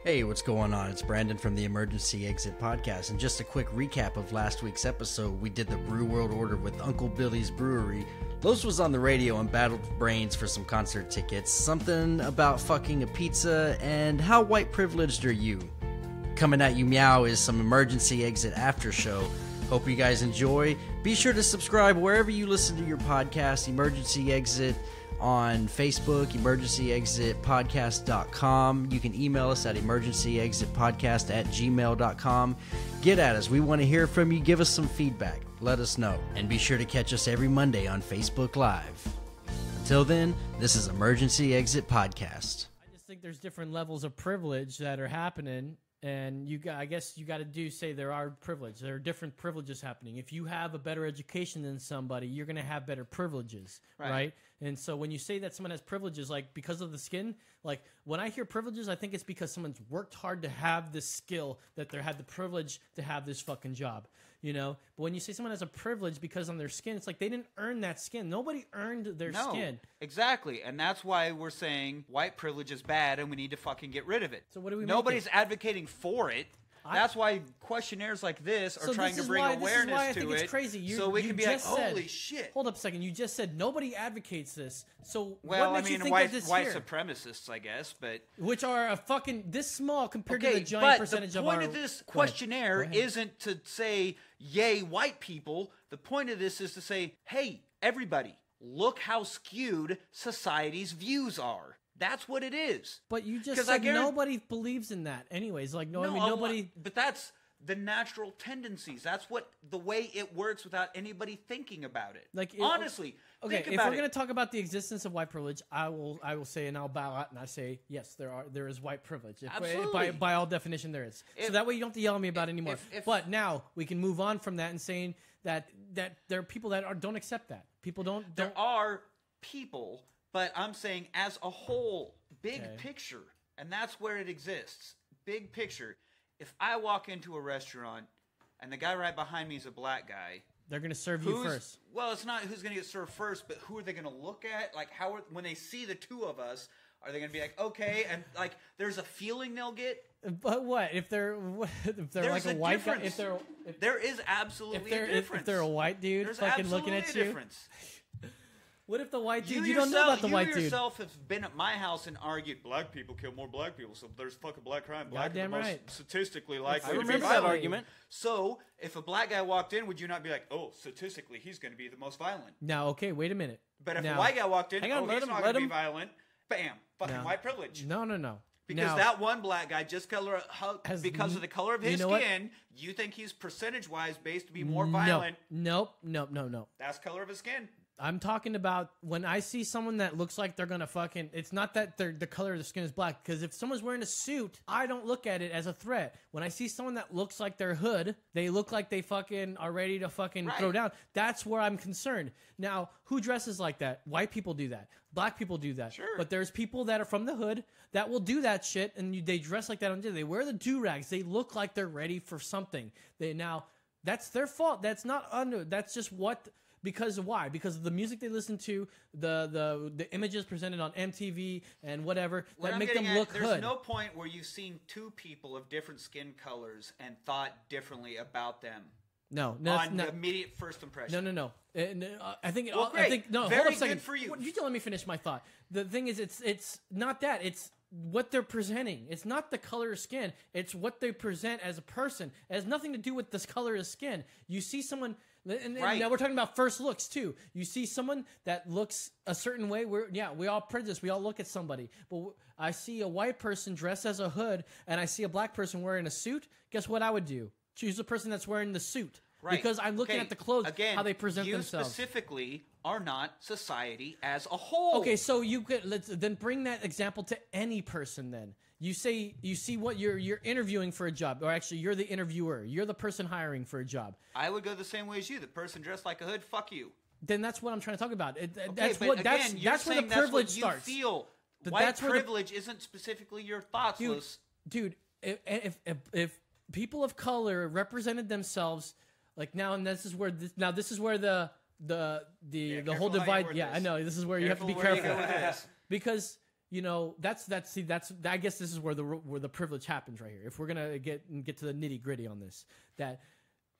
Hey, what's going on? It's Brandon from the Emergency Exit Podcast, and just a quick recap of last week's episode. We did the Brew World Order with Uncle Billy's Brewery. Los was on the radio and battled brains for some concert tickets, something about fucking a pizza, and how white privileged are you? Coming at you meow is some Emergency Exit after show. Hope you guys enjoy. Be sure to subscribe wherever you listen to your podcast. Emergency Exit on Facebook, emergencyexitpodcast.com. You can email us at emergencyexitpodcast@gmail.com. Get at us. We want to hear from you. Give us some feedback. Let us know. And be sure to catch us every Monday on Facebook Live. Until then, this is Emergency Exit Podcast. I just think there's different levels of privilege that are happening. And I guess you got to say there are privilege. There are different privileges happening. If you have a better education than somebody, you're going to have better privileges, right? And so when you say that someone has privileges, like because of the skin, like when I hear privileges, I think it's because someone's worked hard to have this skill, that they had the privilege to have this fucking job, you know? But when you say someone has a privilege because on their skin, it's like they didn't earn that skin. Nobody earned their skin. Exactly. And that's why we're saying white privilege is bad and we need to fucking get rid of it. So what do we Nobody's advocating for it. That's why questionnaires like this are trying to bring awareness I to think it. It's crazy. So we can be like, holy shit. Hold up a second. You just said nobody advocates this. So well, what makes you think white, that this white here? supremacists, I guess, but which are a fucking this small compared to the giant percentage of our. The point of this questionnaire isn't to say, yay, white people. The point of this is to say, hey, everybody, look how skewed society's views are. That's what it is. But you just said nobody believes in that anyways. Like, nobody... But that's the natural tendencies. That's the way it works without anybody thinking about it. Like, honestly, okay, think about if we're going to talk about the existence of white privilege, I will say, and I'll bow out and I say, yes, there is white privilege. Absolutely. By all definition, there is. So that way you don't have to yell at me about it anymore. But now we can move on from that and saying that there are people that don't accept that. People don't... There are people... But I'm saying as a whole, big picture, and that's where it exists. Big picture. If I walk into a restaurant and the guy right behind me is a black guy, they're going to serve you first. Well, it's not who's going to get served first, but who are they going to look at? Like, when they see the two of us, are they going to be like, okay, and like, there's a feeling they'll get? But what if they're like a white guy? There is absolutely a difference. If they're a white dude, there's fucking looking at you. Difference. What if the white dude? You don't know about the white dude. You yourself have been at my house and argued black people kill more black people, so there's fucking black crime. Black Goddamn are the right. most statistically likely I to be remember violent. that argument. So if a black guy walked in, would you not be like, oh, statistically, he's going to be the most violent? Now, okay, wait a minute. But if a white guy walked in, he's not going to be violent. Bam, fucking white privilege. No. Because that one black guy, because of the color of his skin, you think he's percentage-wise based to be more violent. Nope. That's color of his skin. I'm talking about when I see someone that looks like they're going to fucking... It's not that the color of the skin is black. Because if someone's wearing a suit, I don't look at it as a threat. When I see someone that looks like they're hood, they look like they fucking are ready to fucking throw down. That's where I'm concerned. Now, who dresses like that? White people do that. Black people do that. Sure. But there's people that are from the hood that will do that shit, and they dress like that. They wear the do-rags. They look like they're ready for something. That's their fault. That's not under... That's just what... Because why? Because of the music they listen to, the images presented on MTV and whatever that make them look hood. There's no point where you've seen two people of different skin colors and thought differently about them. No, on the immediate first impression. No. I think. Well, great. I think no. Very hold up a second. good for you. You let me finish my thought. The thing is, it's not that. It's what they're presenting. It's not the color of skin. It's what they present as a person. It has nothing to do with this color of skin. You see someone. And now we're talking about first looks too. You see someone that looks a certain way. We all prejudice. We all look at somebody. But I see a white person dressed as a hood, and I see a black person wearing a suit. Guess what I would do? Choose the person that's wearing the suit. Right. Because I'm looking at the clothes, how they present themselves. You specifically are not society as a whole. Okay, so let's then bring that example to any person then. You see what you're interviewing for a job, or actually you're the interviewer. You're the person hiring for a job. I would go the same way as you. The person dressed like a hood, fuck you. Then that's what I'm trying to talk about. That's where the privilege starts. Feel. White privilege isn't specifically your thoughts, dude. If people of color represented themselves, like now, and this is where the whole divide. Yeah, I know this is where you have to be careful because that's I guess this is where the privilege happens right here. If we're gonna get to the nitty gritty on this, that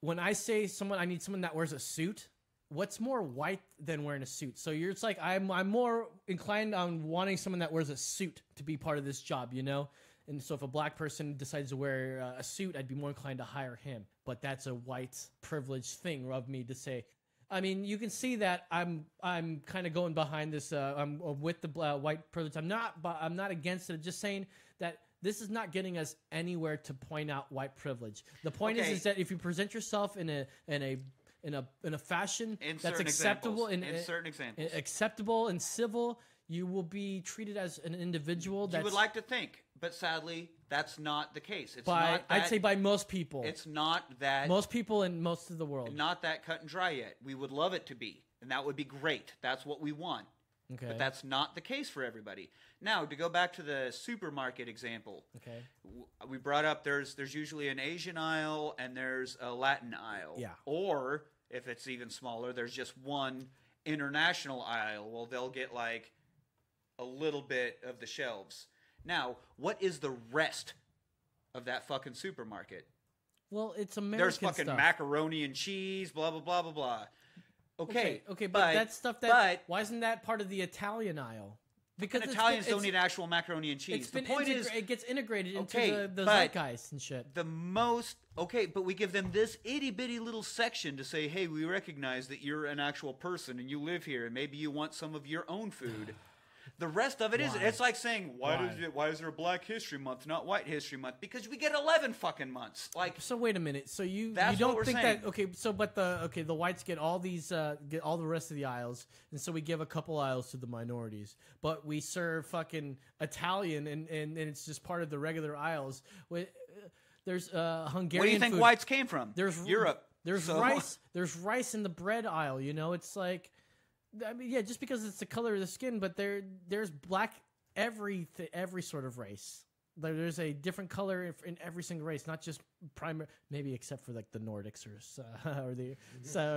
when I say I need someone that wears a suit, what's more white than wearing a suit? So it's like I'm more inclined on wanting someone that wears a suit to be part of this job, And so if a black person decides to wear a suit, I'd be more inclined to hire him. But that's a white privilege thing of me to say. I mean, you can see that I'm kind of going behind this. I'm with the white privilege. I'm not against it. I'm just saying that this is not getting us anywhere to point out white privilege. The point is that if you present yourself in a fashion that's acceptable acceptable and civil, you will be treated as an individual. You would like to think, but sadly, that's not the case. I'd say by most people. It's not that... Most people in most of the world. Not that cut and dry yet. We would love it to be, and that would be great. That's what we want. Okay. But that's not the case for everybody. Now, to go back to the supermarket example. Okay. We brought up there's usually an Asian aisle and there's a Latin aisle. Yeah. Or, if it's even smaller, there's just one international aisle. Well, they'll get like a little bit of the shelves. Now, what is the rest of that fucking supermarket? Well, it's American There's fucking stuff. Macaroni and cheese, blah, blah, blah, blah, blah. Okay, but that's stuff that... why isn't that part of the Italian aisle? Because Italians don't need actual macaroni and cheese. The point is, it gets integrated into the zeitgeist and shit. But we give them this itty-bitty little section to say, hey, we recognize that you're an actual person and you live here and maybe you want some of your own food. The rest of it isn't. It's like saying, why is there a Black History Month, not White History Month? Because we get 11 fucking months. So wait a minute. So you don't think that the whites get all these get all the rest of the aisles, and so we give a couple aisles to the minorities, but we serve fucking Italian and it's just part of the regular aisles. There's Hungarian. Where do you think food. whites came from? There's Europe. There's rice. There's rice in the bread aisle. It's like. I mean, yeah, just because it's the color of the skin, but there's black every sort of race. There's a different color in every single race, not just maybe except for like the Nordics or so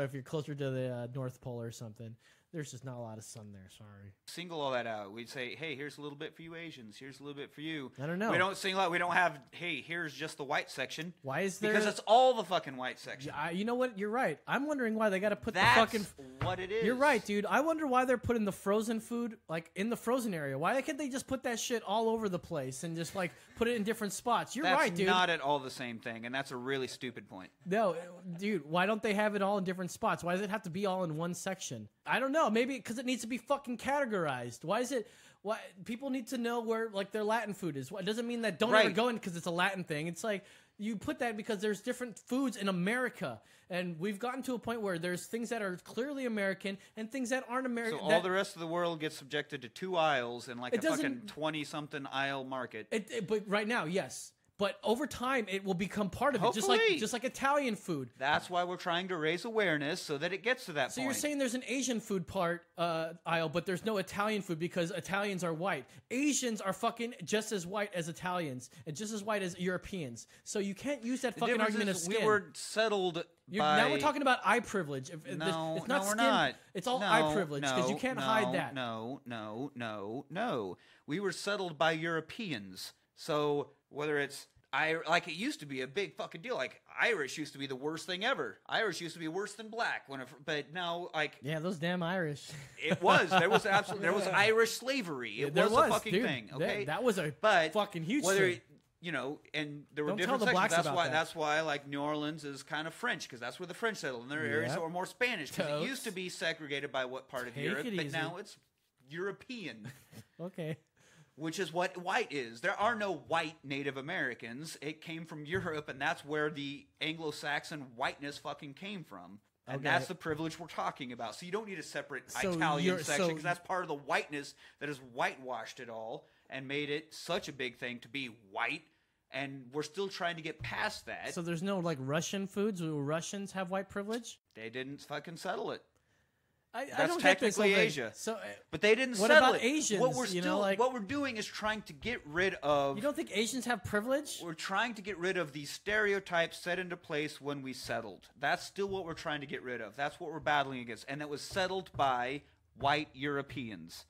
if you're closer to the North Pole or something. There's just not a lot of sun there. Sorry. Single all that out. We'd say, hey, here's a little bit for you Asians. Here's a little bit for you. I don't know. We don't single out. We don't have, hey, here's just the white section. Why is there? Because it's all the fucking white section. You know what? You're right. I'm wondering why they got to put That's the fucking. what it is. You're right, dude. I wonder why they're putting the frozen food like in the frozen area. Why can't they just put that shit all over the place and just like put it in different spots? You're right, dude. That's not at all the same thing, and that's a really stupid point. No, dude. Why don't they have it all in different spots? Why does it have to be all in one section? I don't know. Maybe because it needs to be fucking categorized. Why is it? Why people need to know where like their Latin food is? It doesn't mean that don't ever go in because it's a Latin thing. It's like you put that because there's different foods in America, and we've gotten to a point where there's things that are clearly American and things that aren't American. So all the rest of the world gets subjected to 2 aisles in like a fucking 20-something aisle market. But right now, yes. But over time, it will become part of Hopefully. it, just like Italian food. That's why we're trying to raise awareness so that it gets to that point. So you're saying there's an Asian food aisle, but there's no Italian food because Italians are white. Asians are fucking just as white as Italians and just as white as Europeans. So you can't use that fucking argument of skin. We were settled by... Now we're talking about eye privilege. It's not skin. We're not. It's all eye privilege because you can't hide that. No. We were settled by Europeans. So whether it's like it used to be a big fucking deal. Like Irish used to be the worst thing ever. Irish used to be worse than black. But now, like those damn Irish. It was. There was Irish slavery. It was a fucking thing. Okay, that was a fucking huge thing. And there were different sections. That's why, like New Orleans is kind of French because that's where the French settled, and there are areas that were more Spanish because it used to be segregated by what part of Europe, but now it's European. Okay. Which is what white is. There are no white Native Americans. It came from Europe, and that's where the Anglo-Saxon whiteness fucking came from. And that's the privilege we're talking about. So you don't need a separate Italian section because that's part of the whiteness that has whitewashed it all and made it such a big thing to be white. And we're still trying to get past that. So there's no like Russian foods? Do Russians have white privilege? They didn't fucking settle it. I don't technically get this Asia. So, but they didn't settle it. What about Asians? What we're doing is trying to get rid of... You don't think Asians have privilege? We're trying to get rid of these stereotypes set into place when we settled. That's still what we're trying to get rid of. That's what we're battling against. And it was settled by white Europeans.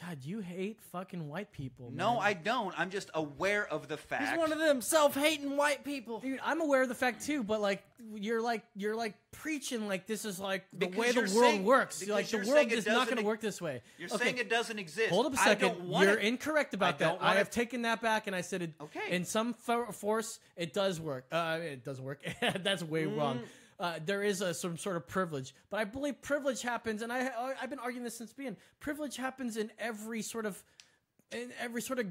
God, you hate fucking white people. No, man. I don't. I'm just aware of the fact. He's one of them self-hating white people. Dude, I'm aware of the fact too, but like you're preaching like this is like the Because way the you're world saying- works. because Like the you're world saying it is not going to doesn't- work this way. You're Okay, saying it doesn't exist. hold up a I second. don't want You're it. incorrect about I that. don't want I have it. taken that back, and I said it. Okay. In some force, it does work. It doesn't work. That's way wrong. There is some sort of privilege, but I believe privilege happens, and I've been arguing this since being. Privilege happens in every sort of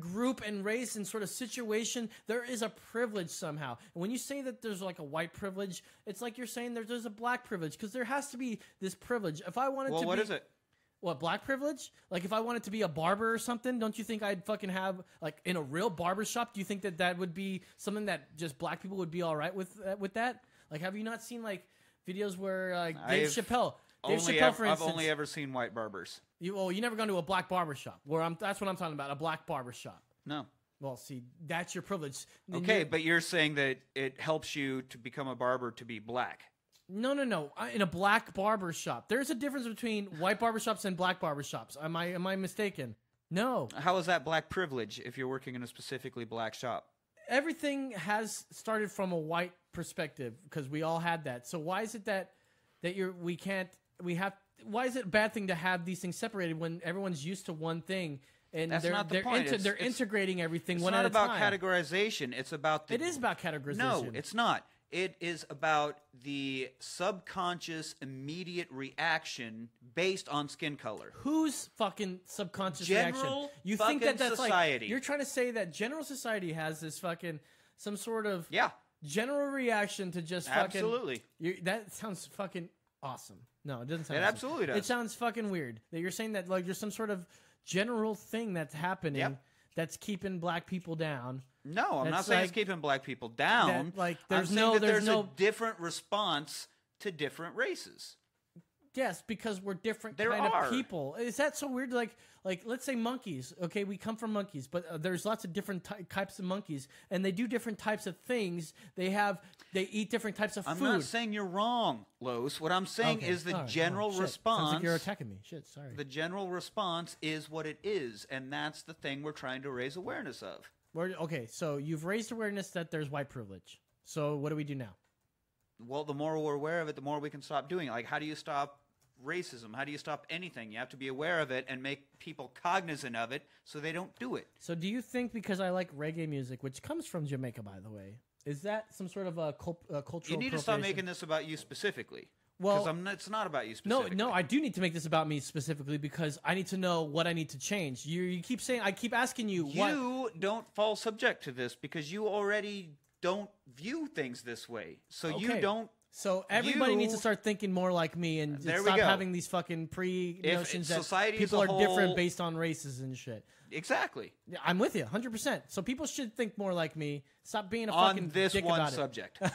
group and race and sort of situation. There is a privilege somehow. And when you say that there's like a white privilege, it's like you're saying there's a black privilege, because there has to be this privilege. If I wanted Well, to what be, is it? What, black privilege? Like if I wanted to be a barber or something, don't you think I'd fucking have like in a real barber shop? Do you think that would be something that just black people would be all right with that? Like, have you not seen like videos where Dave Chappelle, for instance, I've only ever seen white barbers. you never gone to a black barber shop that's what I'm talking about, a black barber shop. No. Well, see, that's your privilege. Then Okay, but you're saying that it helps you to become a barber to be black. No. In a black barber shop, there's a difference between white barber shops and black barber shops. Am I mistaken? No. How is that black privilege if you're working in a specifically black shop? Everything has started from a white perspective because we all had that. So why is it that why is it a bad thing to have these things separated when everyone's used to one thing and That's not the point. they're integrating everything It's one not at a time? about categorization. It's about It is about categorization. No, it's not. It is about the subconscious immediate reaction based on skin color. Whose fucking subconscious General reaction? You fucking think that's society. like you're trying to say that general society has this fucking some sort of Yeah, general reaction to just fucking absolutely. That sounds fucking awesome. No, it doesn't sound It awesome. absolutely does. It sounds fucking weird that you're saying that like there's some sort of general thing that's happening Yep. that's keeping black people down. No, I'm not That's saying like- it's keeping black people down. that, like, I'm there's saying no- that there's there's no- a different response to different races. Yes, because we're different There kind are. of people. Is that so weird? Like let's say monkeys. Okay, we come from monkeys, but there's lots of different types of monkeys, and they do different types of things. They eat different types of I'm food. not saying you're wrong, Los. What I'm saying Okay, is the all right. general Oh, shit. response. Sounds like you're attacking me. Shit, sorry. The general response is what it is, and that's the thing we're trying to raise awareness of. Okay, so you've raised awareness that there's white privilege. So what do we do now? Well, the more we're aware of it, the more we can stop doing it. Like, how do you stop racism? How do you stop anything? You have to be aware of it and make people cognizant of it so they don't do it. So do you think because I like reggae music, which comes from Jamaica, by the way, is that some sort of a cultural You need to stop making this about you specifically. Well, it's not about you No, specifically. no, I do need to make this about me specifically because I need to know what I need to change. You keep saying, I keep asking you what. You don't fall subject to this because you already don't view things this way. So Okay. you don't. So everybody needs to You- start thinking more like me and There we stop go. having these fucking pre-notions that society as people a are different whole- based on races and shit. Exactly. Yeah, I'm with you, 100%. So people should think more like me. Stop being a On fucking this dick one about subject. it.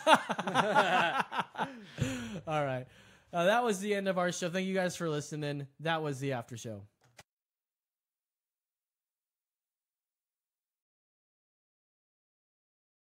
All right. That was the end of our show. Thank you guys for listening. That was the after show.